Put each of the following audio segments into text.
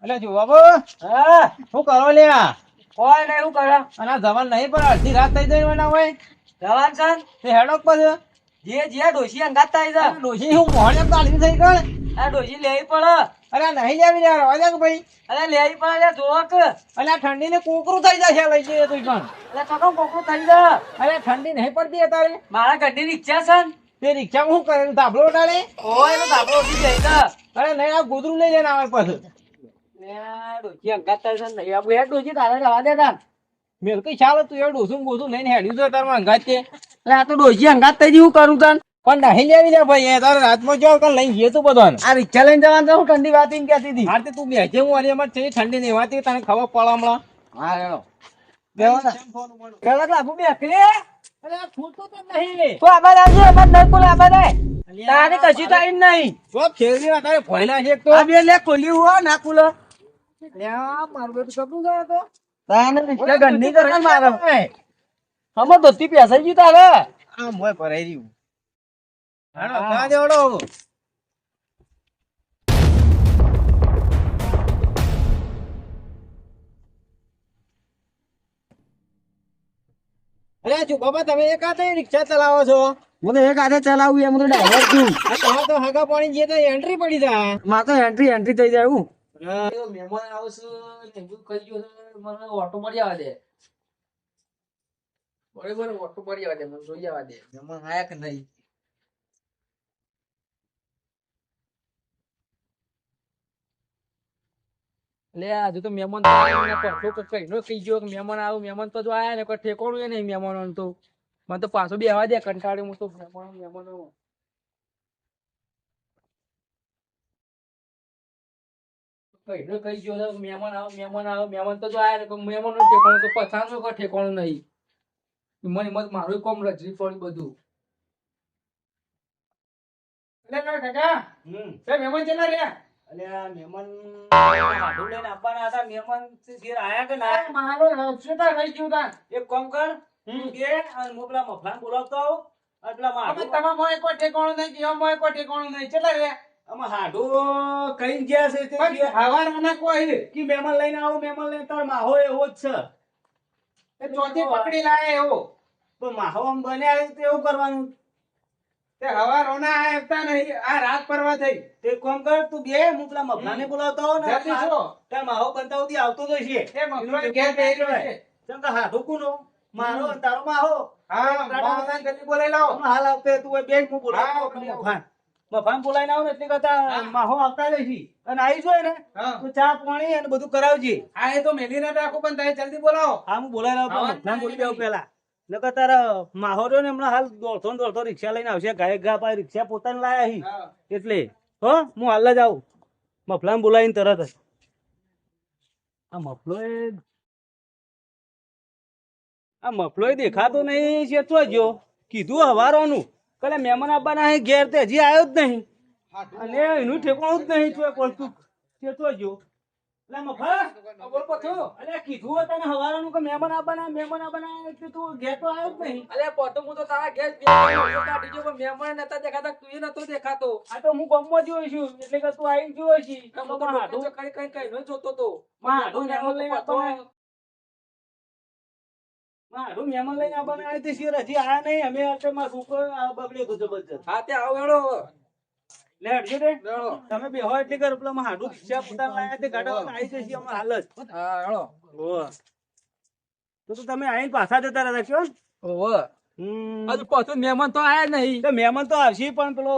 એટલે જો બાબુ હા શું કરો લ્યા કોઈ નહીં શું કરે અને આ જવાન નહીં પણ અડધી રાત થઈ જાય ના હોય જવાન સર તે હેડોક પર જે ડોશી અંગાત થાય છે ડોશી હું મોહણે ગાડી થઈ ગણ આ ડોશી લેવી પડે અરે નહીં લેવી યાર વાજા કે ભાઈ અરે લેવી પડે લે જોવો કે અરે આ ઠંડી ને કોકરું થઈ જશે લઈ જઈએ તું પણ એટલે કદમ કોકરું થઈ જાય અરે ઠંડી નહીં પડતી અત્યારે મારા ગड्डी રિક્ષા છે ને તે રિક્ષામાં શું કરેલું ધાબળો ઉડાડે ઓય એનો ધાબળો ઉઠી જાય છે અરે નહીં આ ગોદરું લઈ લેને આવે પાછું ડોશી અંગાત થાય છે નહીં આબુ હેડ ડોશી તારે રવા દે તાર મેલ કઈ ચાલો તું એ ડોસું ગોસું લઈને હેડ્યું છે તારમાં અંગાત તે એટલે આ તો ડોશી અંગાત થઈ ગઈ હું કરું તાન પણ નહીં લેવી લે ભાઈ એ તારે રાતમાં જો કાલ લઈને જઈએ તું બધાને આ રિક્ષા લઈને જવાનું હું ઠંડી વાત એમ કહેતી હતી હા તે તું બેસે હું અરે એમાં છે ઠંડી નહીં વાતી તને ખબર પડે હમણાં હા હેડો કેળક લાગુ બેકરે અરે આ છૂટતું તો નહીં તો આબાદ આવજો આબાદ નહીં બોલે આબાદ તારે કશી ટાઈમ નહીં તો ફેરવી ના તારે ભોયલા છે એક તો આ બે લે ખોલી હો ના ખુલો લ્યા મારું બેટું કપડું જાય તો તાને રિક્ષા ગંદી કરે મારો હમ દોસ્તી પેસાઈ ગઈ તારે આ મોય ભરાઈ રહ્યું હાલો કા દેવડો અરે જો બાબા તમે એક હાથે રિક્ષા ચલાવો છો હું તો એક હાથે ચલાવું એમ તો ડ્રાઈવર છું આ તમારે તો હગા પાણી જે તો એન્ટ્રી પડી જાય મારે તો એન્ટ્રી થઈ જાય હું મહેમાન આવશે એવું કરી ગયો છે મને ઓટો મળી આવે દે બરોબર ઓટો મળી આવે દે મને જોઈ આવવા દે મહેમાન આયા કે નહીં લે હજુ તો મહેમાન તો કઈ નો કહી ગયો કે મહેમાન આવું મહેમાન તો જો આયા ને કોઈ ઠેકોણું એ નહીં મહેમાનો તો મને તો પાછો બેહવા દે કંટાળ્યો હું તો મહેમાનો કઈ કઈ ગયો છે મહેમાન આવો મહેમાન તો જો આયા ને કોઈ મહેમાન નું ઠેકોણું તો પછાણ નું કોઈ ઠેકોણું નહીં મને મત મારું કોમ રજરી પડ્યું બધું એટલે ના કાકા તે મહેમાન ચેલા રહ્યા અલે આ મહેમાન હાડું લઈને આપવાના હતા મહેમાન ઘેર આયા કે ના મારો રક્ષતા રહી ગયું તા એક કામ કર તું કે અને હું પેલા મફલાન બોલાવતો આવું અને પેલા અમે હાડું તમારા મોય કોઈ ઠેકાણું નહીં કે મોય કોઈ ઠેકાણું નહીં ચેલા રહ્યા આમાં હાડું કઈ ગયા છે તે પણ હવારના કોઈ કે મહેમાન લઈને આવો મહેમાન લઈને તાર માહો એવો જ છે એ ચોથી પકડી લાય એવો પણ માહો આમ બને આવ્યું તો એવું કરવાનું તે હવારોના આવતા નહીં આ રાત પરવા થઈ તે કામ કર તું બે હું પેલા મફલાને બોલાવતો આવું ને જલ્દી છો. તાર માહો બનતા સુધી આવતો જ હશે એ મફળો ઘેર બેહી રહ્યો છે કેમ કે હાડું કુનો મારો અને તારો માહો હા માવના જલ્દી બોલાઈ લાવો આમાં હાલ આવતે તું બે હું બોલાવો હા, મફાન મફાન બોલાઈને આવ ને એટલે કરતા હા. માહો આવતા જઈશી અને આવી જોઈએ ને હા તો ચા પાણી અને બધું કરાવજે હા એ તો મેલીને રાખો પણ તમે જલ્દી બોલાવો હા હું બોલાવી લાવું હા, મફાન બોલી દેવું પેલા નકર તારા માહો રહ્યો ને હમણાં હાલ દોડતો ને દોડતો રિક્ષા લઈને આવશે ગાય ગા પાછી રિક્ષા પોતાને લાયા હી હા એટલે હો હું હાલ જ આવું મફલાને બોલાવીને તરત જ આ મફલો દેખાતો નહીં ચેતો ગયો કીધું હવારોનું કલે મહેમાન આવવાના હે ઘેર તે હજી આવ્યો જ નહીં અને એનું ઠેકાણું જ નહીં તું પડતું ચેતો ગયો એટલે મફા બોલ પછો અરે કીધું હતા ને હવારોનું કે મહેમાન આવવાના એટલે તું ઘેર તો આવ્યો જ નહીં અરે પોતો હું તો તારા ઘેર કાઢી ગયો પણ મહેમાન નતા દેખાતા તું એ નતો દેખાતો આ તો હું ગામમાં જોયો છું એટલે કે તું આવીને જોયો છી કઈ કઈ નો જોતો તો મારું મહેમાન લઈને આવવાના મારું મહેમાન લઈને આવવાના આવે તે શિયર હજી આયા નહીં અમે એટલે મારો છોકરો બગડ્યો હતો જબરજસ્ત હા તે આવો હેડો લે હટજો રે હેડો તમે બે હોય એટલે કર પેલા માં હાડું રિક્ષા પોતાને લાયા તે ગાડા આવી જશે અમાર હાલ જ હા હેડો ઓહ તો તમે આવીને પાછા જતા રહ્યા છો ઓહો હજુ પાછું મહેમાન તો આયા નહીં તો મહેમાન તો આવશે પણ પેલો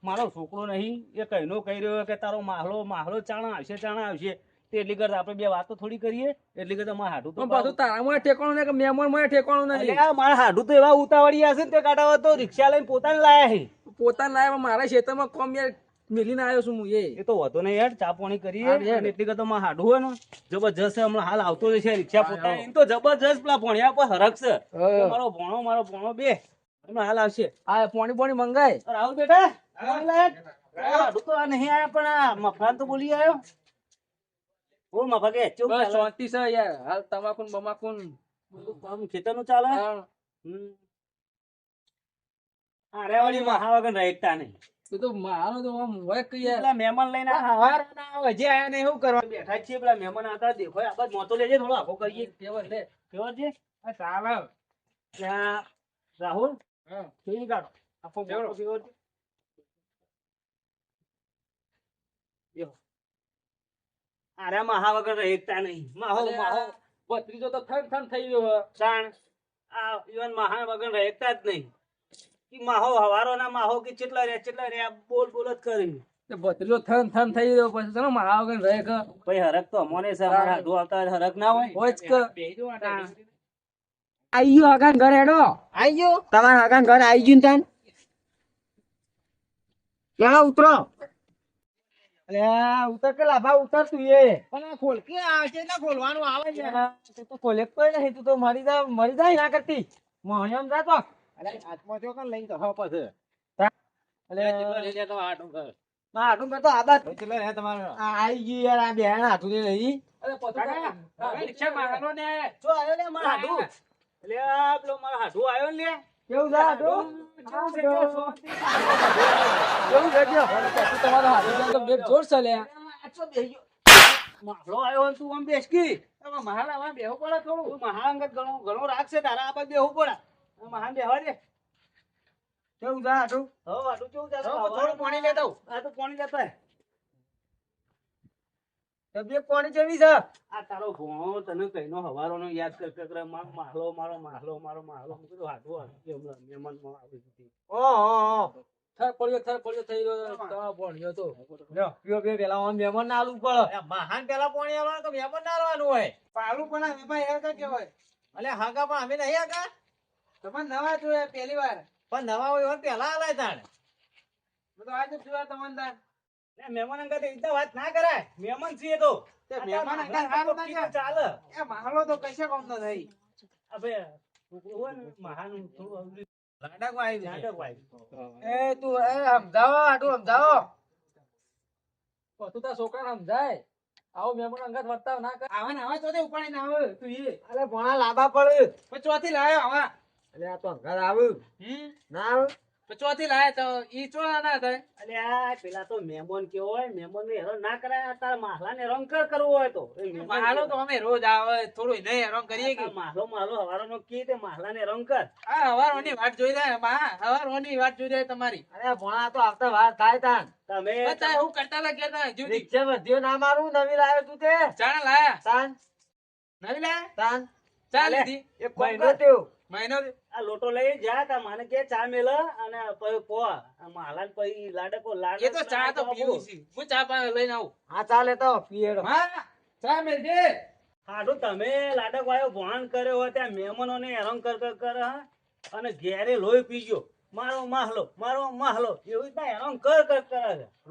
મારો છોકરો નહીં એ કઈનો કહી રહ્યો કે તારો માહલો ચાણા આવશે તે એટલી કરતા આપણે બે વાતો થોડી કરીએ એટલી કરતા મારા હાડું તો પણ પાછું તારા મને ઠેકાણું નહીં કે મહેમાન મને ઠેકાણું નહીં અલ્યા, મારા હાડું તો એવા ઉતાવળિયા છે ને તે કાઢાવા તો રિક્ષા લઈને પોતાને લાયા છે પોતાના લાયા મારા ખેતરમાં કોમ યાર મેલીને આવ્યો છું હું એ તો વધુ નહીં યાર ચા પાણી કરીએ હા, યાર. અને એટલી કરતા મારા હાડું હોય ને જબરજસ્ત છે હમણાં હાલ આવતો જ છે રિક્ષા હા, પોતાની હા. એમ તો જબરજસ્ત પેલા ભણ્યા પર હરખ છે હા. મારો ભણો બે હમણાં હાલ આવશે આ પાણી મંગાય રાહુલ બેટા પાણી લાય. હાડું તો આ નહીં આયા પણ આ મફરાન તો બોલી આવ્યો ઓ મફા કે ચૂપ બસ ચાલે. શાંતિ છે યાર હાલ તમાકુન બમાકુન બધું કામ ખેતરનું ચાલે હા. અરે વાળી મહા વગર રહેતા નહીં તું તો મારો તો આમ હોય કે યાર. પેલા મહેમાન લઈને આ હવારોના આવે, હજી આયા નહીં, શું કરવા? બેઠા જ છીએ પેલા મહેમાન હતા દેખો આ બાજુ મોતો લેજે થોડો આખો કરીએ કેવળ લે. કેવો છે આ ચાલે. ત્યાં રાહુલ હા. કેવી કાઢો આખો કેવડો? મોટો કેવો છે યો અરે માહા વગર એકતા નહીં માહો અરે માહો આ ભત્રીજો તો થન થઈ ગયો. સાણ આ ઈવન માહા વગર રહેતા જ નહીં ઈ માહો હવારો ના માહો કે ચેટલા રે બોલ બોલ જ કરી તે ભત્રીજો થન થઈ ગયો પછી ચલો મારા વગર રહે કે. ભાઈ હરક તો અમોને છે અમારા હાડું આવતા હોય હરક ના હોય હોય જ કે. બેહી જાઓ આટલે. આઈ ગયો હગાન ઘર હેડો આઈ ગયો? તમારા હગાન ઘર આઈ ગયું ને તાન ક્યાં ઉતરો અલ્યા ઉતર કે લાભા ઉતર તું એ પણ આ ખોલ કે આવે છે એટલે ખોલવાનું આવે છે. તું તો ખોલે જ કોઈ નહીં તું તો મરી જાય ના કરતી મોહણિયામ જાતો અરે હાથમાં જો કે લઈ તો હા પછી. ના હાટું કરતો આબાદ કેટલો રહે તમારો? આ આઈ ગયું યાર આ બેન હાથું ને લઈ અરે પોતું કાકા, હવે રિક્ષા મારવાનો ને. જો આયો લે મારા હાડું લે આ પેલો મારા હાડું આયો ને લે કેવું છે હાટું કેવું છે જો શાંતિ. કેવું છે જો પોતું તમારો હાથ તો બેગ જોર છે લે. આ ચો બેહી ગયો. માહલો આયો ને તું આમ બેસકી તમે મહાલ આવા બેહવું પડે થોડું. તું મહા અંગત ઘણો રાખશે તારા આ બાજુ બેહવું પડે આ મહાન બેહવા દે કેવું છે હાટું હો હાડું કેવું છે થોડું પાણી લેતો આવું. આ તો પાણી લેતા હે. તબિયત પાણી કેવી છે આ તારો ભોણો તને કઈનો હવારોનો યાદ કર માહલો મારો માહલો મેં કીધું હાડું આવી ગયું હમણાં મહેમાનમાં આવી ગયું. ઓહો થર પડ્યો થઈ ગયો તમારો ભણ્યો તો. લ્યો પીઓ પીઓ પેલા ઓન મહેમાન ના આલું પડે અરે મહાન પેલા પાણી આવવાનું તો મહેમાન ના આવવાનું હોય. પાલું પણ આ એમાં એ તો કેવાય. અલે હાગા પણ અમે નહીં હાગા. તમે નવા જોયા પહેલી વાર. પણ નવા હોય એવા પેલા આલાય તાણ. મેં તો આજે જ જોયા તમને તાણ. લે મહેમાન અંગત એકદમ વાત ના કરાય મહેમાન છીએ તો તે મહેમાન અંગત હારું ના કહેવાય. ચાલે એ મહાલો તો કશે કોમ ન થઈ. અબે છોકરો હોય ને મહાનું થોડું અવળી લાડકમાં આવી જાય. નાટક વાય એ તું એ સમજાવો હાટું સમજાવો પોતું તારા છોકરાને સમજાય. આવો મહેમાન અંગાત વર્તાવ ના કર. આવા ને આવા ચોથી ઉપાડી ના આવે તું એ. અરે ભણા લાંબા પડે પણ ચોથી લાયો આવા. અરે આ તો ઘર આવું ના આવું પણ ચોથી લાયા તો ઈ ચોળા ના થાય. અલ્યા પેલા તો મહેમાન કેવો હોય મહેમાન ને હેરાન ના કરાય તારા માહલા ને રંગ કરવો હોય તો એ મહેમાન મહાલો તો અમે રોજ આવે થોડું નહીં હેરાન કરીએ કે. માહલો હવારો કી તે માહલા ને રંગ કર આ હવારોની વાટ જોઈ રહ્યા બા. હવારોની વાટ જોઈ રહ્યા તમારી. અરે ભણા તો આવતા વાર થાય તાન તમે બતા હું કરતા લાગ્યા તા હજુ સુધી. રિક્ષા વધ્યો ના મારું નવી લાવ્યો તું તે ચાણા લાયા. તાન નવી લાયા? તાન ચા લે. લીધી. એક કોમ મહિનો કર થયો મહિનો આ લોટો લઈ જા તા મને કે ચા મેલ અને પછી પો આ માહલા ને પછી લાડકો લાડ એ તો ચા તો પીવું છે. હું ચા લઈને આવું. હા ચાલે તો પીએડો હા ચા મેલજે. હાડું તમે લાડક વાયો ભણ કર્યો હોય ત્યાં મહેમાનોને હેરાન કર હા અને ઘેરે લોહી પીજો મારો માહલો એવી રીતના હેરાન કર કરે છે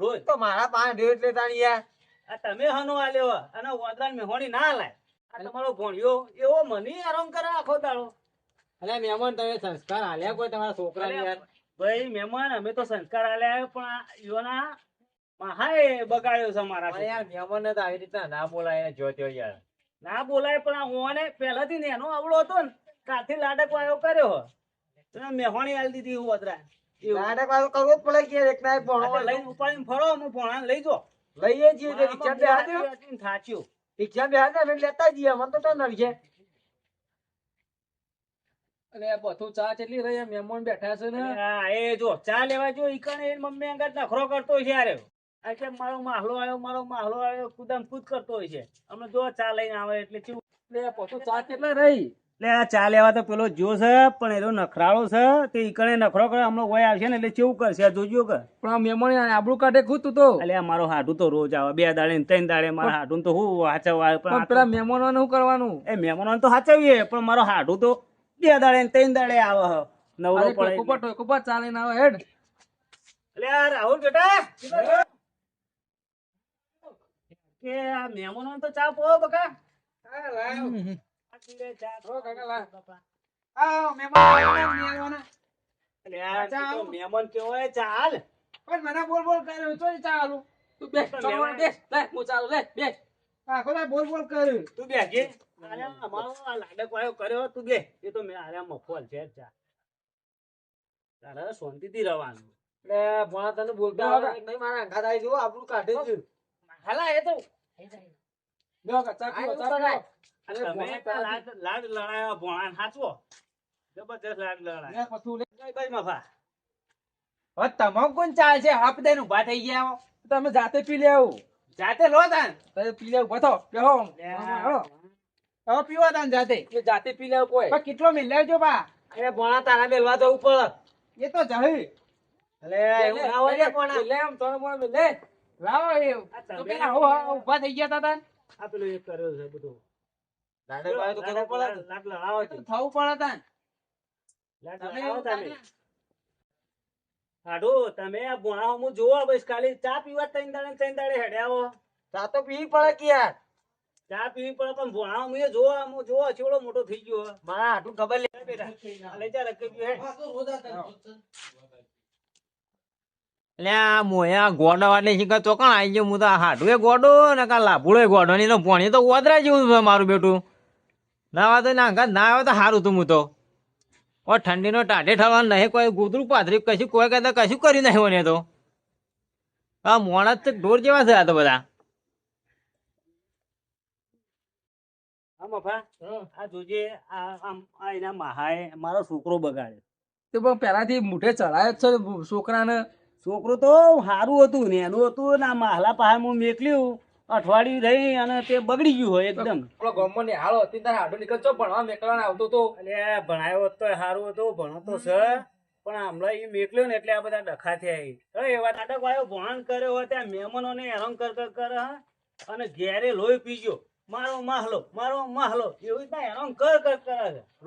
રોજ તો મારા પાંચ ડેટ એટલે તાણ યાર આ તમે હનો આલ્યો અને ઓદરાન મેહોણી ના લાય આ તમારો ભણ્યો એવો મને હેરાન કરે આખો દાડો અરે મહેમાન તમે સંસ્કાર હાલ્યા કોઈ તમારા છોકરાને અરે યાર ભાઈ મહેમાન અમે તો સંસ્કાર આલ્યા પણ આ યુવાના મહાએ બગાડ્યો છે મારા પણ યાર મહેમાન ને તો આવી રીતના ના બોલાય જો ત્યો યાર ના બોલાય પણ આ ઓને પહેલાથી ને એનો આવડો હતો ને ત્યારથી લાડક વાયો કર્યો તો મેહોણી આલી દીધી હું ઓદરા નાટક વાળું કરવું જ પડે કે એક ના એક ભણો આ લઈને ઉપાડીને ફરો હું ભણાને લઈ જો લઈએ છીએ તો રિક્ષા બેહા દે થાચ્યું રિક્ષા બેહા દે એટલે લેતા જઈએ મને તો નડી છે અલે આ બધું ચા કેટલી રહી મહેમાન બેઠા છે ને. હા એ જો ચા લેવા જો ઈકણે એ મમ્મી અંગત નખરો કરતો હોય છે યાર એટલે મારો માહલો આવ્યો કુદામ કૂદ કરતો હોય છે અમે જો ચા લઈને આવે એટલે કેવું લે પોતું ચા કેટલા રહી. એટલે આ ચા લેવા તો પેલો જો છે પણ એનો નખરાળો છે તે ઈકણે નખરો કરે હમણાં વય આવશે ને એટલે કેવું કરશે આ જોજો કે પણ આ મહેમાન આબરૂ કાઢે ખુદ તું તો. એટલે આ મારો હાડું તો રોજ આવે 2 દાડે ને 3 દાડે મારા હાડું તો હું હાચવા પણ પણ પેલા મહેમાનોને શું કરવાનું. એ મહેમાનોને તો હાચવીએ પણ મારો હાડું તો 2 દાડે ને 3 દાડે આવે હ. નવરો અરે પડે ટોકો પર ચા લઈને આવે હેડ. એટલે આ રાહુલ બેટા કે આ મહેમાનોને તો ચા પોવો બકા હા લાયો. આ પીવે ચા ઓ કાકા લા. આ મહેમાન આવ્યા ને મેલવાના. એટલે આ ચા તો આવું. મહેમાન કેવો હોય ચા હાલ પણ મને બોલ કર્યો તો ચા આલું. તું બેસ ચોકમાં બેસ. લે હું ચાલુ લે બેસ. આખો દાડો બોલ કર્યું. તું બેસજે અરે અમારો આ લાડક વાયો કર્યો તું બે એ તો મેં આરે મફોલ છે ચા તારે શાંતિથી રહેવાનું એટલે ભણા તને બોલતા ના, આવડે કે નહીં? મારા અંગાત આવી જુઓ, આપણું કાઢી જ ગયું. હાલા એ તો જો કચ્ચા આ એવું કચ્ચા કરાય. અને તમે લાડ લડાયો ભોણા સાચવો જબરજસ્ત લાડ લડાય લે પથું લે. ભાઈ મફા હવે તમામ કોણ ચાલશે હાફ દઈને ઉભા થઈ ગયા હો. તમે જાતે પી લેવું જાતે લો તાન તમે પી લેવું બતો બેહો હાલો. હવે પીવા તાન જાતે એ જાતે પી લેવું કોઈ પણ કેટલો મિલાવજો બા અરે ભણા તારા મેલવા જવું પડે. એ તો જહી અલે એવું ના હોય ને ભણા. લે આમ તને મને લે લાવો એ તો પેલા આવો ઉભા થઈ ગયા તા તાન આ પેલું એક કર્યો છે બધું લાડક વાળો તો કરવો પડે. લાડ લડાવો તો છે. થવું પડે તાન લાડ તમે લડાવો એવું તમે કાઢો. હાડો તમે આ ભોણા હું જોવો બસ ખાલી ચા પીવા ત્રણ દાડે હેડ્યા આવો ચા તો પીવી પડે કે યાર. ચા પીવી પડે પણ ભોણા હું જોવો ચેવડો મોટો થઈ ગયો હે. મારા હાટું ખબર લે. બેટા આ લઈ જા રકબી હેડ એટલે આ મોયા ગોડા વાળે શીખા તો કણ આવી ગયો હું તો હાડું એ ગોડો ને કા લાભુડો એ ગોડો ની પોણી તો ઓદરા જેવું છે મારું બેટું ના તો ના ના આવે તો સારું તું હું તો ઓ ઠંડીનો ટાઢે ઠરવાનું નહીં કોઈ ગુદરું પાથરી કશું કોઈ કહેતા કશું કરી નહીં મને તો આ મોણસ તો ઢોર જેવા છે આ તો બધા હા મફા આ જોજે આ એના માહાએ મારો છોકરો બગાડ્યો તો પણ પેલાથી મુઠે ચડાયો જ છે છોકરાને છોકરો તો સારું હતું ને એનું હતું ને આ માહલા પાસે હું મેકલ્યું અઠવાડિયું રહી અને તે બગડી ગયું હોય એકદમ આપણો ગામમાં નિહાળો હતી તારે હાડો નીકળતો ભણવા મેકલાને આવતો તો એટલે ભણાયો હોત તો સારું હતું ભણતો છે પણ હમણાં એ મેકલ્યો ને એટલે આ બધા ડખા થયા હવે એવા નાટક વાયો ભણ કર્યો હોય ત્યાં મહેમાનોને હેરાન કરે હા અને ઘેરે લોહી પીજો મારો માહલો એવી રીતના હેરાન કરે છે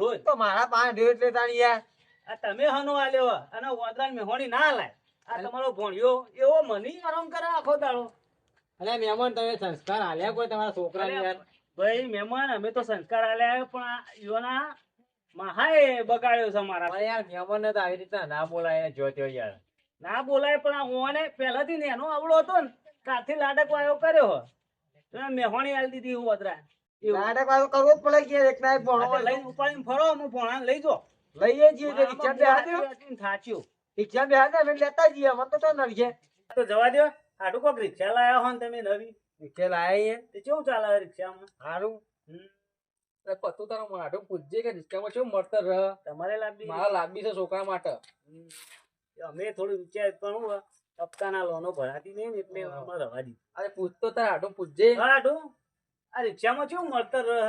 રોજ તો મારા પાસે ઢેર એટલે તાણી યાર. આ તમે હનો આલ્યો હે અને ઓદરાને મેહોણી ના લાય આ તમારો ભણ્યો એવો મને આરામ કરે આખો દાડો અરે મહેમાન તમે સંસ્કાર હાલ્યા કોઈ તમારા છોકરાને યાર ભાઈ મહેમાન અમે તો સંસ્કાર આલ્યા પણ આ ઈઓના મહાએ બગાડ્યો છે મારા પણ યાર મહેમાન ને તો આવી રીતના ના બોલાય જો ત્યો યાર ના બોલાય પણ આ ઓને પહેલાથી નેનો આવડો હતો ને ત્યારથી લાડક વાયો કર્યો તો મેહોણી આલી દીધી હું ઓદરા એવું. નાટક વાળું કરવું જ પડે કે યાર. એક ના એક ભણો આ તો હોય. લઈને ઉપાડીને ફરો હું ભોણાને લઈ જો લઈએ છીએ તો રિક્ષા બેહાડ દો. થાચ્યું રિક્ષા બેહાડ દે, અમે લેતા જઈએ. અમે તો તો નડશે. તો જવા દો આટલું કોક રિક્ષા લાયા હો ને તમે નવી રિક્ષા લાયા તે કેવું ચાલે રિક્ષામાં સારું. પતું તારો હાડો પૂછજે કે રિક્ષામાં શું મળતર રહ તમારે લાવી મારા લાંબી છે છોકરા માટે અમે થોડું વિચાર પણ હું હપ્તાના લોનો ભરાતી નહીં ને એટલે અમારે રવા દી અરે પૂછતો તારે હાડો પૂછજે હાડું આ રિક્ષામાં કેવું મળતર રહે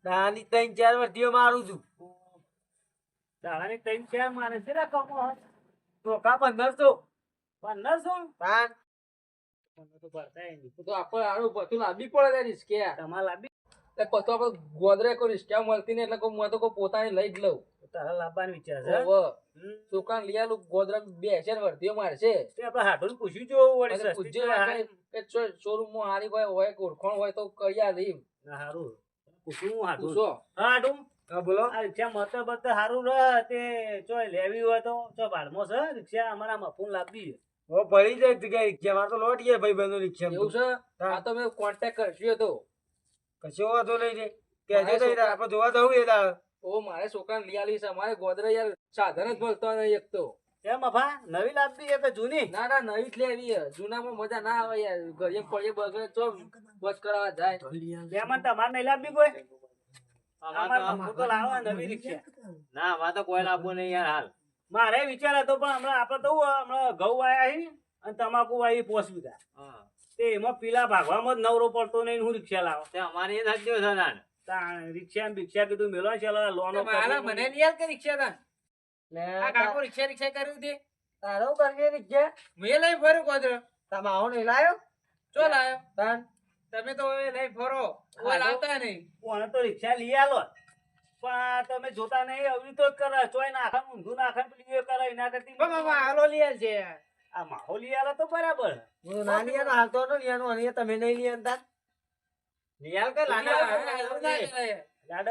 નાની 3-4 વર્ષથી મારું છું. દાડાની 3-4 મારે છે કમો ચોખા 1500. 1500 તાન. તો ભરતાય નહીં તો આપણે હાડું પતું લાંબી પડે રિક્ષા તમારે લાવી પતો આપણે ગોદરે કોઈ રિક્ષા મળતી નહીં એટલે હું તો કોઈ પોતાની લઈ જ લઉં તારા લાવવાનો વિચાર છે ઓવે. છોકરાને લઈ આલું ગોદરા બેસે ને વર્ધીઓ મારશે તે આપણે હાડું પૂછ્યું જોવું વળી અને સસ્તી પૂછજે છે વાંચે કે શોરૂમમાં હારી હોય કે ઓળખાણ હોય તો કઈ આ લઈ ના હારું પૂછું હું હાડું પૂછો હા હાડું હા બોલો. આ રિક્ષા મળતર બળતર હારું રહે તે ચોય લેવી હોય તો ચો બાળમાં છે રિક્ષા અમારા મફૂન લાવી ઓ ભરી જાય જગ્યાએ રિક્ષા. મારે તો લોટ ગયા ભાઈ બંધો રિક્ષા. એવું છે આ તો મેં કોન્ટેક્ટ કરશું તો કશો વાંધો નહીં રે. કહેજો તો યાર, આપણે જોવા જવું એ દાળ. ઓ મારે છોકરાને લઈ આલી છે અમારે ગોદરે યાર સાધન જ મળતો નહીં એક તો એ મફા નવી લાવી છે કે જૂની ના ના નવી જ લેવી છે. જૂનામાં મજા ના આવે યાર ઘરે પડે બગડે તો બસ કરાવવા જાય એમાં તમારે નહીં લાવી કોઈ અમારે મફું તો લાવો નવી રિક્ષા ના આમાં તો કોઈ લાભો નહીં યાર હાલ મારે વિચાર હતો પણ હમણાં આપડે તો હમણાં ઘઉં આયા હી અને તમાકુ આવી પોસવી તા તે એમાં પીલા ભાગવામાં જ નવરો પડતો નહીં હું રિક્ષા લાવો તે અમારે એ થજો છે નાન રિક્ષા બિક્ષા કીધું મેલો ચાલો લોનો મને નહીં યાર કે રિક્ષા તા લે આ કાકો રિક્ષા રિક્ષા કર્યું તે તારો કરજે રિક્ષા. મેં લઈ ફર્યું ગોદરે તમે આવો નહીં લાયો. ચો લાયો તાન. તમે તો હવે લઈ ફરો કોઈ લાવતા નહીં કોને તો રિક્ષા લઈ આલો પણ આ તમે જોતા નહીં અવરી તો જ કરે ચોય નાખા ઊંધું નાખા પેલી એ કરે એના કરતી હાલો લીએ છે યાર. આ માહોલ લઈ આલો તો બરાબર હું તો નાની યાર હાલતો નો યાર. અને તમે નહીં લઈ આનતા. નિયાલ કે લાડક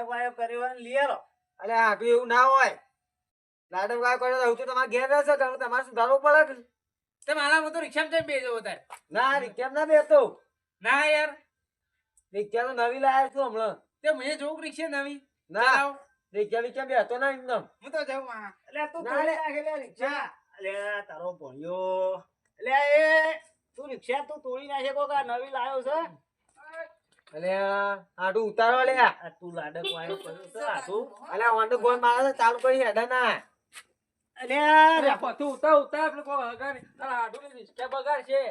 વાયો કર્યો હોય ને લઈ આલો અલે આટલું એવું ના હોય. લાડક વાય કરે તો તમારે ઘેર રહેશે કે તમારે સુધારવું પડે કે? તે મારા તો રિક્ષામાં જઈ બેસો તાર ના રિક્ષા ના બેસતો. ના યાર રિક્ષા તો નવી લાયા છું હમણાં. તે મેં જોઉં રિક્ષા નવી ના રિક્ષા બેસતો ના એકદમ. હું તો જાઉં એટલે તું ના, તોડી લે. નાખે લે રિક્ષા અલ્યા તારો ભણ્યો એટલે એ તું રિક્ષા તું તોડી નાખે કોક આ નવી લાવ્યો છે અલ્યા આડું ઉતારો અલ્યા આ તું લાડક વાયો કર્યો છે આધું અલ્યા ઓંડો ગોળ મારે છે, ચાલુ કરી હેડા ના અલ્યા અરે બધું ઉતાર ઉતાર આપણે કોઈ હગારી તારા હાડુની રિક્ષા બગાડશે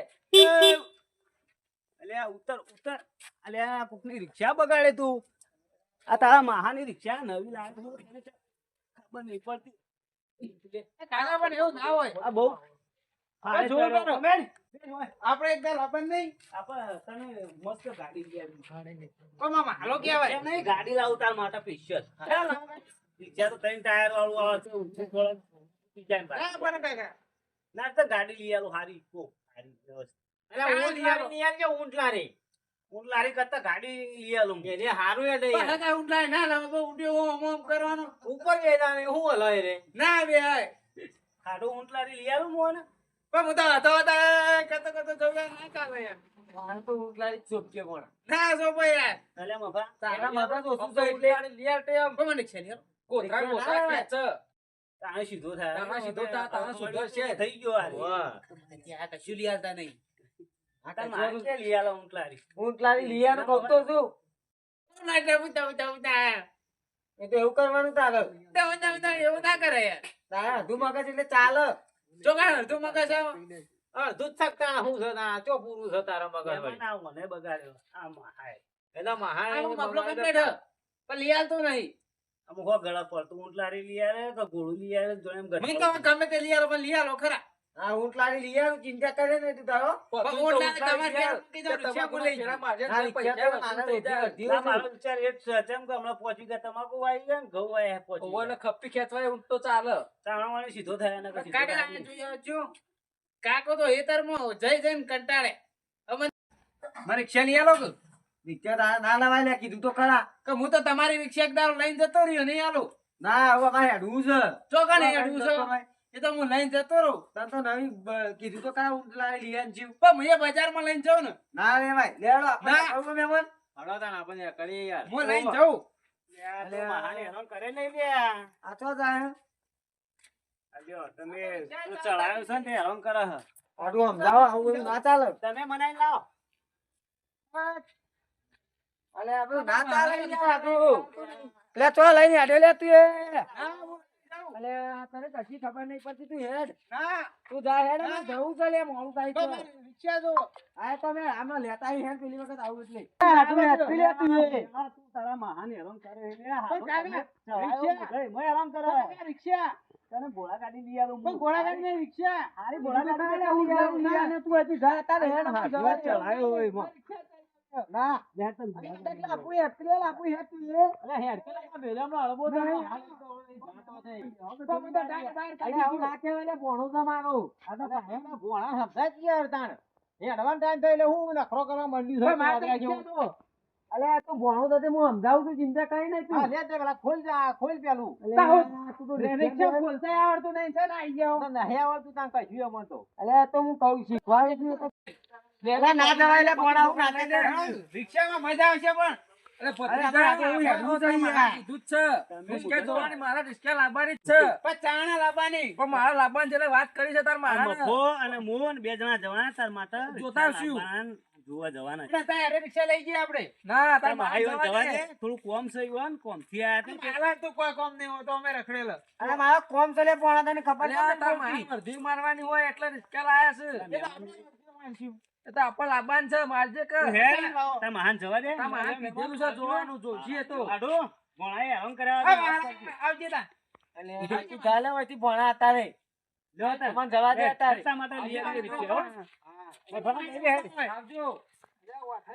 અલ્યા ઉતર ઉતર અલ્યા કોકની રિક્ષા બગાડે તું આ તારા મહાની રિક્ષા નવી લાવ્યો છે, તને ખબર નહીં પડતી કાકા પણ એવું ના હોય આ બહુ આ જોવો ફાઇન કરો. કર્યો. આપણે એકદમ લાભન નહીં આપણે તને મસ્ત ગાડી લઈ આવી. ઓ મામા હાલો કહેવાય એમ નહીં, ગાડી લાવું તાર માટે સ્પેશિયલ રિક્ષા તો 3 ટાયર વાળું આવે છે ઊંચું થોડું ડિઝાઇન ના વાળું. પણ કાકા ના તો ગાડી લઈ આલું હારી કો હારી વ્યવસ્થિત. અરે ઊંટ લારી ની યાર કે ઊંટ લારી હું લારી કરતા ગાડી લઈ આલું. એને હારું એ પણ નહીં હગા ઊંટ લાય ના લાવે તો ઊંટ ઓમ ઓમ કરવાનો ઉપર બેદાને હું હલાય રે ના બે હાય ખાડું ઊંટ લારી લઈ આલું મોને. પણ હું તો હતા કરતો જવડા ના ચાલે યાર મારે તો ઊંટ લારી ચોપકે કોણ ના જો ભાઈ યાર અલ્યા મફા તારા માથા તો શું તો છે એટલે એટલે લિયર ટેમ પણ મને છે ને કોતરા કોતરા ખેંચ તાણે સીધો થાય. તાણે સીધો થાય, તાણે સીધો છે. થઈ ગયો હારી. વાહ ત્યાં કશું લિયાતા નહીં તાર મારે કે લઈ આલો ઊંટ લારી. ઊંટ લારી લીયાનો કહું તો શું ના ઉતા એ તો એવું કરવાનું તારે એવું ના કરે યાર તારા અધુ મગજ એટલે ચાલે જો કાંઈ અડધું મગજ આવે અડધું જ શકતા હું છે તારા ચો પૂરું છે તારા મગજ એમાં વળી. ના મને બગાડ્યો. આમ હાય. એના મહાન આ હું મગલો કમ્પ્લીટ હ પણ લિયાલતો નહીં અમુક હો ગળા પડતું ઊંટ લારી લઈ આવે તો ઘોડું લઈ આવે જોડે એમ મને ગઠ્ઠો. કહો ગમે તે લિયાલો પણ લિયાલો ખરા હા ઊંટ લારી લીયાનું ચિંતા કરે ને તું તારો પણ ઊંટ લારી તમારે ઘેર મૂકી જાઓ, રિક્ષા પર લઈ જાઓ. હા, રિક્ષા તો મારે થઈ જાય. અડધી ના, મારો વિચાર એ જ છે. જેમ કે હમણાં પહોંચી ગયા તમાકુ વાઈ ગયા ને ઘઉં વાયા પહોંચી ઓવરને ગયા. ખપ્પી ખેંચવાય ઊંટ તો ચાલે ચાવણાવાળી સીધો થાય ને સીધો કાકા થાય. આને જોઈ આવજો. કાકો તો હેતરમાં જઈ જઈને કંટાળે અમે મારી રિક્ષા લઈ આલો કે? રિક્ષા તારે ના લવાય લે કીધું તો ખરા કે હું તો તમારી રિક્ષા એક દાડો લઈને જતો રહ્યો નહીં આલો ના હવે મારે હેડવું છે ચોકા નહીં અડવું છે એ તો હું લઈને જતો રહું તને તો નવી કીધું તો ખરા ઊંટ લારી લીયાનું જીવ પણ હું એ બજારમાં લઈને જાઉં ને ના રે ભાઈ લેડો આપણે ના. આવું મહેમાન હળો તાણ આપણે કરીએ યાર. હું લઈને જાઉં યાર, તો મહાન હેરાન કરે નહીં લ્યા. આ તો જાય અલ્યો, તમે તો ચડાયો છે ને તે હેરાન કરે છે. આટલું સમજાવો આવું બધું ના ચાલે તમે મનાઈ લાવો. અલે આપણું ના ચાલે યાર આપણું લે તો લઈને હેડ્યો લે તું એ અલે આ તને કશી ખબર નહીં પડતી તું હેડ ના તું જા હેડ ને જવું છે લે મોડું થાય તો છે મારી રિક્ષા જો આ તો મેં આમાં લેતા આવી હેડ પેલી વખત આવું એટલે આટલું હેડતી લે તું એ હા, તું તારા મહાન હેરાન કરે એટલે હારું કાકા, તમે ચડાયો રિક્ષા. બધોય. મોય હેરાન કરે. રિક્ષા તને ઘોડા ગાડી લઈ આલું પણ હું. ઘોડાગાડી ની રિક્ષા હારી બોલા કાઢે તું હજી જા તારે હેડ હા, જીવાત ચડાયો હોય એમાં. ના લે તને એટલે આપું હેડ લે આપું હેડ તું એ અરે હેડ કે લાગે બેલામાં હળવો તો નહીં. તો મને ડાક બહાર કાઢી આવું ના કહેવાય લે ભોણું તમારું આ તો ભાઈઓના ભોણા સમજાય જ યાર તાણ હેડવાનો ટાઈમ થાય એટલે હું નખરો કરવા માંડ્યું છે વાદળા જેવું. અલે આ તું ભોણું તો તે હું સમજાવું છું ચિંતા કરી નહીં તું લે તે પેલા ખોલ જા ખોલ પેલું તું તો રિક્ષા ખોલતા આવડતું નહીં છે ને આઈ જાવ તો નહીં આવડતું તાન કશું અમન તો અલે તો હું કહું શીખવાડું છું તો પેલા ના જવાય લે ભોણા હું નાખી દે રિક્ષામાં મજા આવશે પણ અરે આપણે આ તો એવું હેડવું છે યાર. કીધું જ છે રિક્ષા જોવાની મારા રિક્ષા લાવવાની જ છે પણ ચાણા લાવવાની પણ મારા લાવવાની છે એટલે વાત કરી છે તાર આ મારા મફો અને મોહન બે જણા જવાના તાર માટે જોતા આવશું. લાવવાના, જોવા જવાના. તારે રિક્ષા લઈ જઈએ આપણે ના તાર તાર ભાઈઓ મારા જવા જવા દે. થોડું કોમ છે ઈવન, કોમથી આયા હતા. મારા તો કોઈ કામ નહીં હોતો અમે રખડેલા અરે મારો કોમ ચલે ભોણા તને ખબર અલ્યા, તાર નથી મારી મરધી મારવાની હોય એટલે રિક્ષા લાયા છે એ તો આપણે લાવવાનું છે મારજે કે તું હેડ, તાર મહાન જવા દે. તાર મારા કીધેલું છે જોવાનું જોઈશે તો આડો, ભોણાએ હેરાન કર્યા હા, હતા. મારા- આવજે તાર અલે તું ચાલે હોયથી ભોણા અત્યારે લ્યો તાર. મને જવા દે અત્યારે રસ્તા માટે લઈ આવી રિક્ષા, હો. આવજો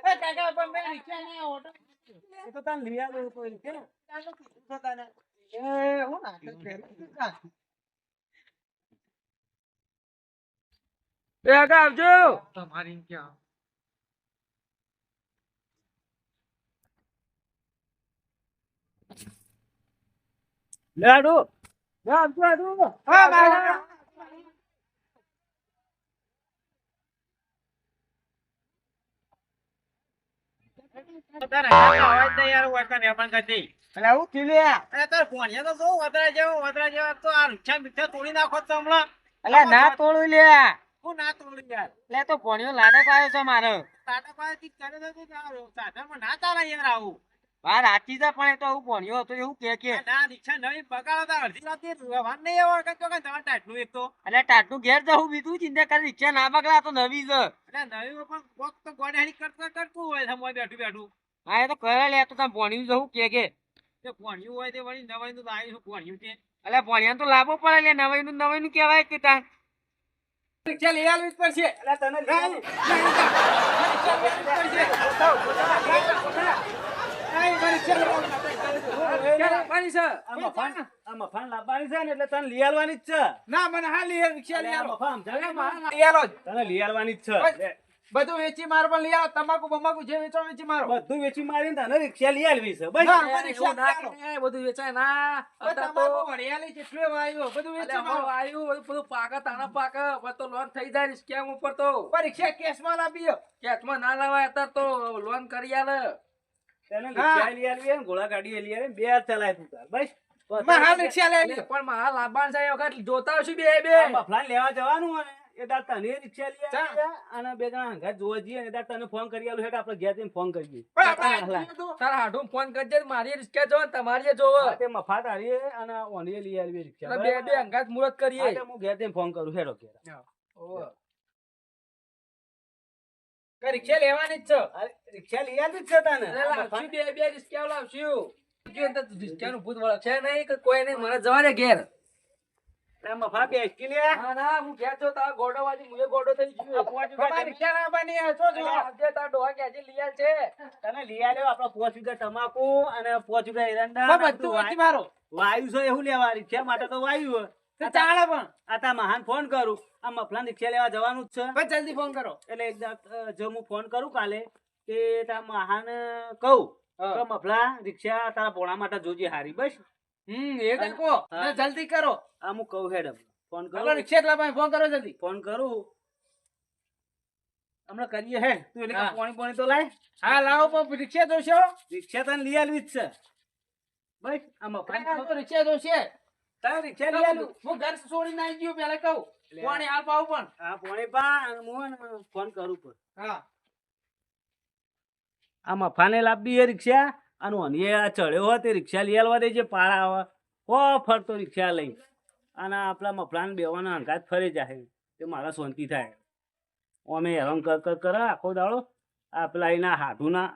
એ કાકા પણ મેં રિક્ષા ના ઓટો એ તો તાર લઈ આવ્યો કોઈ રિક્ષા. એ હું નાટક કર્યું. એ આગળ આવજો તમારી ક્યાં લે આડો. લે આવજો આડો. હા મારા અલે આવું થયું લે અરે તાર ભોણિયા તો બહુ વતરા જેવો તો આ રિક્ષા બિક્ષા તોડી નાખો તો હમણાં અલ્યા ના તોડું લે હું ના તોડું યાર લે તો ભણ્યો લાડક આવ્યો છે મારો ટાટા પાસેથી કરે તો તું તારો સાધનમાં ના ચાલે યાર આવું વાત સાચી છે પણ એ તો હું ભણ્યો હતો એવું કે આ ના રિક્ષા નવી બગાડો તો અડધી રાતે વાન નહીં આવો કે તમારે ટાટનું એક તો એટલે ટાટનું ઘેર જવું બીજું ચિંતા કરી રિક્ષા ના બગડા તો નવી છે એટલે નવી પણ કોક તો ગોડાણી કરતું હોય સમય બેઠું બેઠું હા એ તો કરે લે તો તમે ભણ્યું જવું કે તે ભણ્યું હોય તે વળી નવાઈ નું લાવ્યું ભણ્યું તે એટલે ભણ્યા તો લાભો પડે લે નવાઈ નું કહેવાય કે તાર રિક્ષા લઈ આવવી જ પડશે એટલે તને લઈ આવું. આ મફાન લાવવાની છે ને એટલે તને લઈ આલવાની જ છે. ના મને હા લઈ આવ રિક્ષા લઈ આ આવો મફા સમજાય ને? લઈ આવો જ. તને લઈ આલવાની જ છે. લે. બધું વેચી મારો પણ લઈ આવો તમાકુ બમાકુ જે વેચો વેચી મારો બધું વેચી મારીને તને રિક્ષા લઈ આલવી છે બસ. ના, યાર, એવું ના કરાય, બધું વેચાય ના અત્યારે તો તમાકુ વરિયાળી જેટલું વાવ્યું બધું વેચી અલ્યા, મારો હવે આવ્યું બધું પાકા તાણા પાકા હવે તો લોન થઈ જાય સ્કેમ ઉપર તો પરીક્ષા કેસમાં લાવી કેશમાં ના લાવાય અત્યારે તો લોન કરી આલે તને રિક્ષા લઈ આલવી ને ઘોડા ગાડી લઈ આલવી, બે હાથ ચલાય તું તાર બસ. માં હાલ રિક્ષા લઈ એટલે પણ મારા લાભાન છે એ વખત જોતા આવશું બે આ મફલાને લેવા જવાનું હોય ને એ તાર તને રિક્ષા લઈ આલવી અને બે જણા હંગાથ જોવા જઈએ ને તાર તને ફોન કરી આલું હેઠ આપણે ઘેર જઈને ફોન કરીએ. તારા હાડું ફોન કરજે મારી રિક્ષા જો તમારી જોવો હા, તે મફા તારી અને ઓની લઈ આલવી રિક્ષા. બે બે અંગાત મુહૂર્ત હા, કરીએ તે હું ઘેર જઈને ફોન કરું હેડો ઘેર. ઓહો. રિક્ષા લેવાની જ છે અરે, રિક્ષા લઈ આલવી જ છે તને. અરે આ લાવશું મફા- બે બે રિક્ષા લાવશું જો તો રિક્ષાનું ભૂત વળે છે નહીં કે કોઈ નહીં મને જવા દે ઘેર આ મફા બેસકી લે. ના ના હું ઘેર જો તારા ગોડો વાજી મુએ ગોડો થઈ ગયો તમારી રિક્ષા ના બની છો જો આજે તારા ડોહા ક્યાંથી લઈ આલ છે તને લઈ આલ્યો આપણો 5 વીઘા તમાકુ અને 5 વીઘા એરંડા બધું વેચી મારો વાયુ છે એવું લેવા રિક્ષા માટે તો વાયુ હે. તો ચાલે પણ આ તા મહાન ફોન કરું આ મફલાન રિક્ષા લેવા જવાનું જ છે બસ જલ્દી ફોન કરો એટલે જો હું ફોન કરું કાલે કે તા મહાન કહું કે મફલા રિક્ષા તારા પોણા માટે જોજે હારી બસ. એ તો કહો ને જલ્દી કરો આ હું કહું હેડ ફોન હાલો કરું રિક્ષા એટલા ભાઈ ફોન કરો જલ્દી ફોન કરું હમણાં કરીએ હે તું એટલે હા. પાણી પાણી તો લાય. હા લાવો પણ રિક્ષા જોશો રિક્ષા તને લઈ આલવી જ છે બસ. આ મફલાન તો રિક્ષા જોશે તારે રિક્ષા લઈ આલું. હું ઘર છોડીને આવી ગયો પેલા કહું પાણી હાલ પાવું પણ આ પોણી પા અને હું ફોન કરું પણ હા આ મફાને લાવવી એ રિક્ષા અને ઓની આ ચડ્યો હોય તે રિક્ષા લઈ આલવા દેજે પાળા આવે હો ફરતો રિક્ષા લઈ અને આપણા મફલાને બેવાના હંગાત ફરી જાય તે મારા શાંતિ થાય. અમે હેરાન કર કરે આખો દાડો આ પેલા એના હાથુના